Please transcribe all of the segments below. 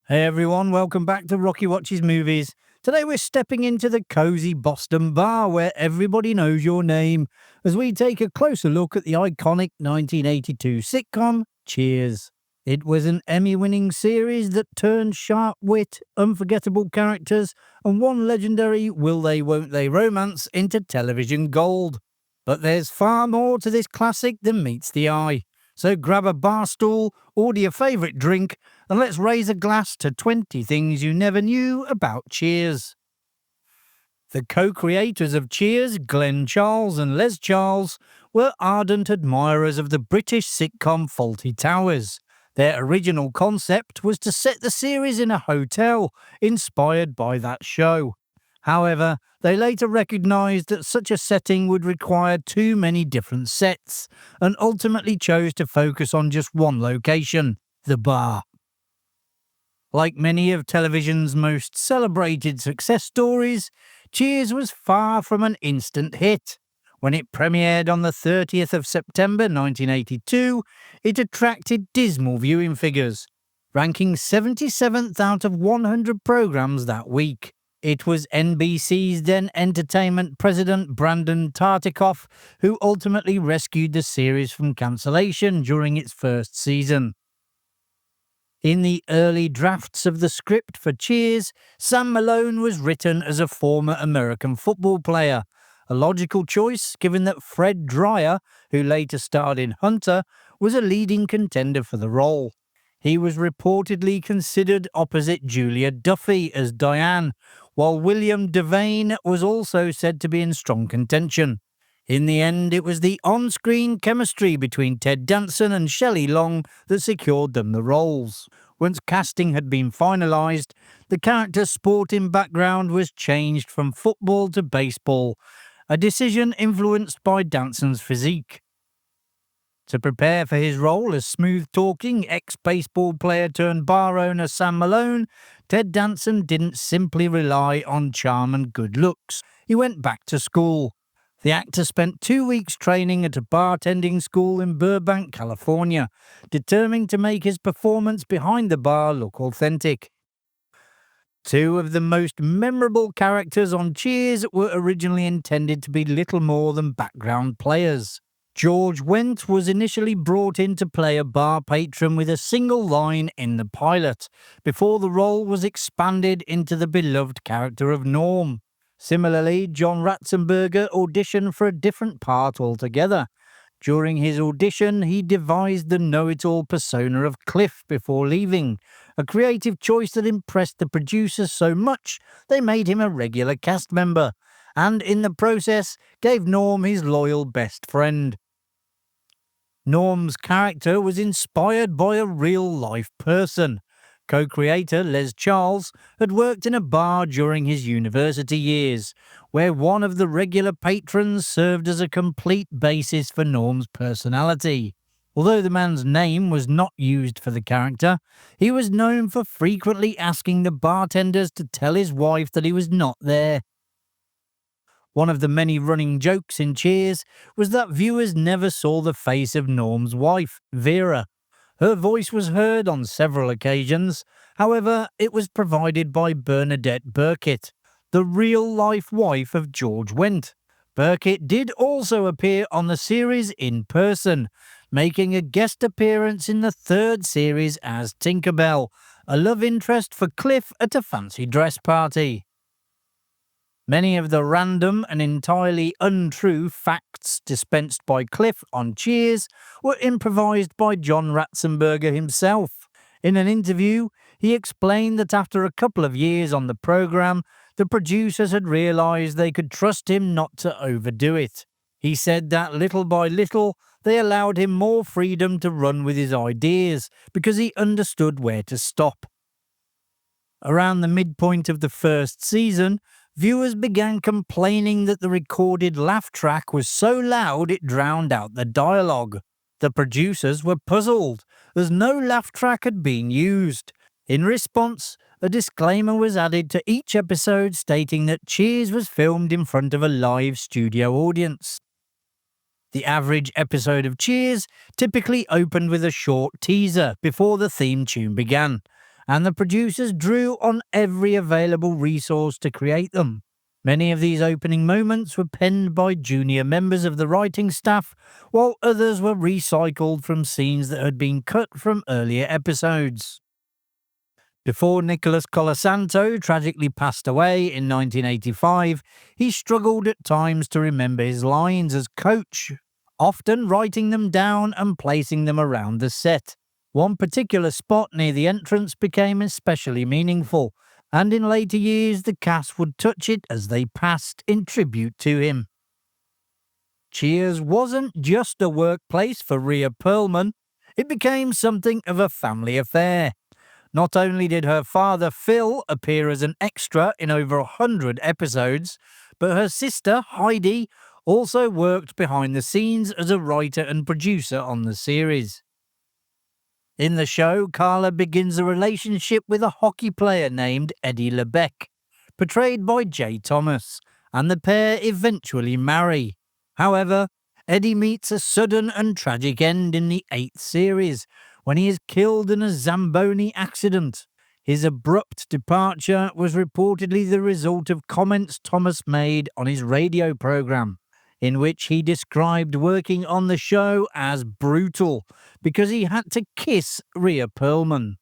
Hey everyone, welcome back to Rocky Watches Movies. Today we're stepping into the cosy Boston bar where everybody knows your name as we take a closer look at the iconic 1982 sitcom Cheers. It was an Emmy-winning series that turned sharp wit, unforgettable characters, and one legendary will they won't they romance into television gold. But there's far more to this classic than meets the eye. So grab a bar stool, order your favourite drink, and let's raise a glass to 20 things you never knew about Cheers. The co-creators of Cheers, Glenn Charles and Les Charles, were ardent admirers of the British sitcom Fawlty Towers. Their original concept was to set the series in a hotel, inspired by that show. However, they later recognised that such a setting would require too many different sets, and ultimately chose to focus on just one location, the bar. Like many of television's most celebrated success stories, Cheers was far from an instant hit. When it premiered on the 30th of September 1982, it attracted dismal viewing figures, ranking 77th out of 100 programmes that week. It was NBC's then entertainment president Brandon Tartikoff who ultimately rescued the series from cancellation during its first season. In the early drafts of the script for Cheers, Sam Malone was written as a former American football player, a logical choice given that Fred Dryer, who later starred in Hunter, was a leading contender for the role. He was reportedly considered opposite Julia Duffy as Diane, while William Devane was also said to be in strong contention. In the end, it was the on-screen chemistry between Ted Danson and Shelley Long that secured them the roles. Once casting had been finalised, the character's sporting background was changed from football to baseball, a decision influenced by Danson's physique. To prepare for his role as smooth-talking ex-baseball player turned bar owner Sam Malone, Ted Danson didn't simply rely on charm and good looks. He went back to school. The actor spent 2 weeks training at a bartending school in Burbank, California, determined to make his performance behind the bar look authentic. Two of the most memorable characters on Cheers were originally intended to be little more than background players. George Wendt was initially brought in to play a bar patron with a single line in the pilot, before the role was expanded into the beloved character of Norm. Similarly, John Ratzenberger auditioned for a different part altogether. During his audition, he devised the know-it-all persona of Cliff before leaving, a creative choice that impressed the producers so much they made him a regular cast member, and in the process gave Norm his loyal best friend. Norm's character was inspired by a real-life person. Co-creator Les Charles had worked in a bar during his university years, where one of the regular patrons served as a complete basis for Norm's personality. Although the man's name was not used for the character, he was known for frequently asking the bartenders to tell his wife that he was not there. One of the many running jokes in Cheers was that viewers never saw the face of Norm's wife, Vera. Her voice was heard on several occasions, however, it was provided by Bernadette Burkitt, the real-life wife of George Wendt. Burkitt did also appear on the series in person, making a guest appearance in the third series as Tinkerbell, a love interest for Cliff at a fancy dress party. Many of the random and entirely untrue facts dispensed by Cliff on Cheers were improvised by John Ratzenberger himself. In an interview, he explained that after a couple of years on the programme, the producers had realised they could trust him not to overdo it. He said that little by little, they allowed him more freedom to run with his ideas because he understood where to stop. Around the midpoint of the first season, viewers began complaining that the recorded laugh track was so loud it drowned out the dialogue. The producers were puzzled, as no laugh track had been used. In response, a disclaimer was added to each episode stating that Cheers was filmed in front of a live studio audience. The average episode of Cheers typically opened with a short teaser before the theme tune began, and the producers drew on every available resource to create them. Many of these opening moments were penned by junior members of the writing staff, while others were recycled from scenes that had been cut from earlier episodes. Before Nicholas Colasanto tragically passed away in 1985, he struggled at times to remember his lines as coach, often writing them down and placing them around the set. One particular spot near the entrance became especially meaningful, and in later years the cast would touch it as they passed in tribute to him. Cheers wasn't just a workplace for Rhea Perlman, it became something of a family affair. Not only did her father Phil appear as an extra in over 100 episodes, but her sister Heidi also worked behind the scenes as a writer and producer on the series. In the show, Carla begins a relationship with a hockey player named Eddie LeBecq, portrayed by Jay Thomas, and the pair eventually marry. However, Eddie meets a sudden and tragic end in the 8th series, when he is killed in a Zamboni accident. His abrupt departure was reportedly the result of comments Thomas made on his radio program, in which he described working on the show as brutal because he had to kiss Rhea Perlman.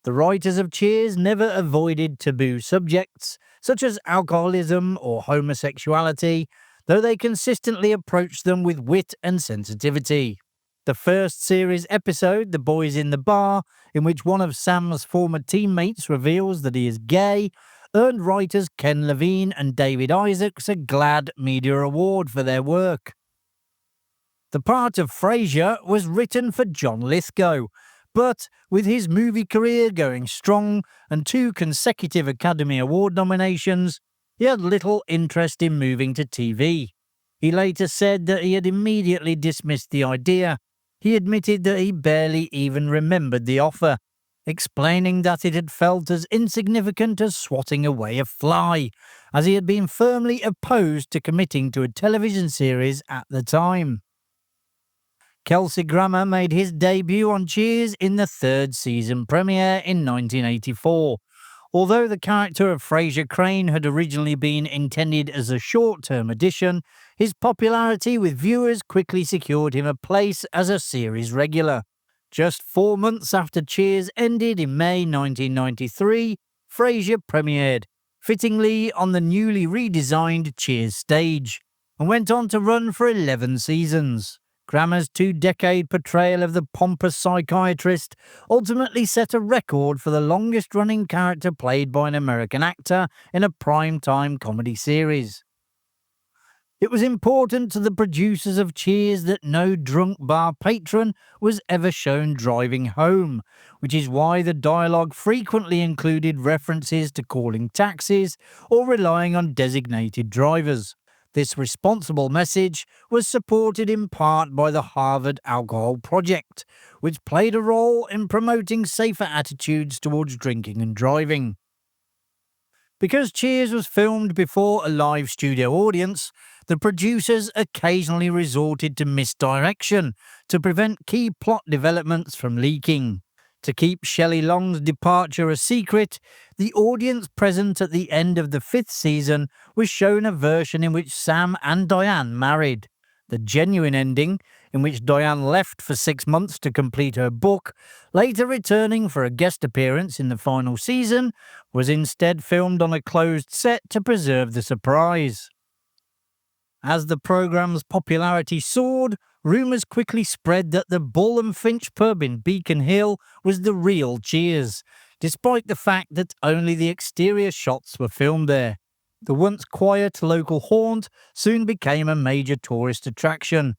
The writers of Cheers never avoided taboo subjects, such as alcoholism or homosexuality, though they consistently approached them with wit and sensitivity. The first series episode, The Boys in the Bar, in which one of Sam's former teammates reveals that he is gay, earned writers Ken Levine and David Isaacs a GLAAD Media Award for their work. The part of Frasier was written for John Lithgow, but with his movie career going strong and 2 consecutive Academy Award nominations, he had little interest in moving to TV. He later said that he had immediately dismissed the idea. He admitted that he barely even remembered the offer, explaining that it had felt as insignificant as swatting away a fly, as he had been firmly opposed to committing to a television series at the time. Kelsey Grammer made his debut on Cheers in the 3rd season premiere in 1984. Although the character of Frasier Crane had originally been intended as a short-term addition, his popularity with viewers quickly secured him a place as a series regular. Just 4 months after Cheers ended in May 1993, Frasier premiered, fittingly on the newly redesigned Cheers stage, and went on to run for 11 seasons. Grammer's 2-decade portrayal of the pompous psychiatrist ultimately set a record for the longest-running character played by an American actor in a prime-time comedy series. It was important to the producers of Cheers that no drunk bar patron was ever shown driving home, which is why the dialogue frequently included references to calling taxis or relying on designated drivers. This responsible message was supported in part by the Harvard Alcohol Project, which played a role in promoting safer attitudes towards drinking and driving. Because Cheers was filmed before a live studio audience, the producers occasionally resorted to misdirection to prevent key plot developments from leaking. To keep Shelley Long's departure a secret, the audience present at the end of the 5th season was shown a version in which Sam and Diane married. The genuine ending, in which Diane left for 6 months to complete her book, later returning for a guest appearance in the final season, was instead filmed on a closed set to preserve the surprise. As the programme's popularity soared, rumours quickly spread that the Bull and Finch pub in Beacon Hill was the real Cheers, despite the fact that only the exterior shots were filmed there. The once quiet local haunt soon became a major tourist attraction.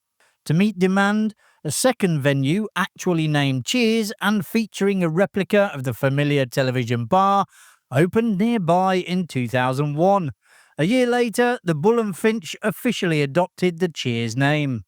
To meet demand, a second venue, actually named Cheers and featuring a replica of the familiar television bar, opened nearby in 2001. A year later, the Bull and Finch officially adopted the Cheers name.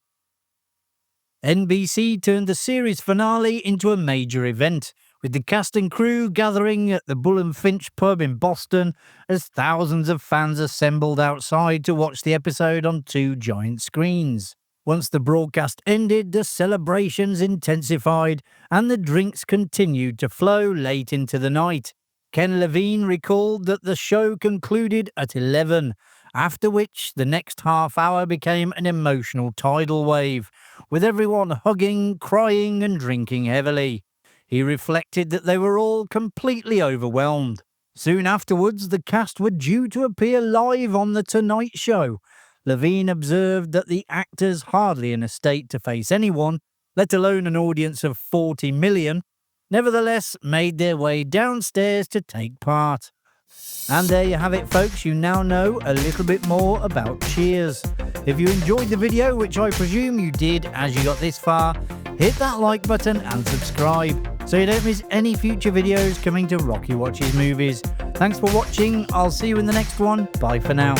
NBC turned the series finale into a major event, with the cast and crew gathering at the Bull and Finch pub in Boston as thousands of fans assembled outside to watch the episode on 2 giant screens. Once the broadcast ended, the celebrations intensified and the drinks continued to flow late into the night. Ken Levine recalled that the show concluded at 11, after which the next half hour became an emotional tidal wave, with everyone hugging, crying and drinking heavily. He reflected that they were all completely overwhelmed. Soon afterwards, the cast were due to appear live on The Tonight Show. Levine observed that the actors, hardly in a state to face anyone, let alone an audience of 40 million, nevertheless made their way downstairs to take part. And there you have it, folks. You now know a little bit more about Cheers. If you enjoyed the video, which I presume you did as you got this far, hit that like button and subscribe so you don't miss any future videos coming to Rocky Watches Movies. Thanks for watching. I'll see you in the next one. Bye for now.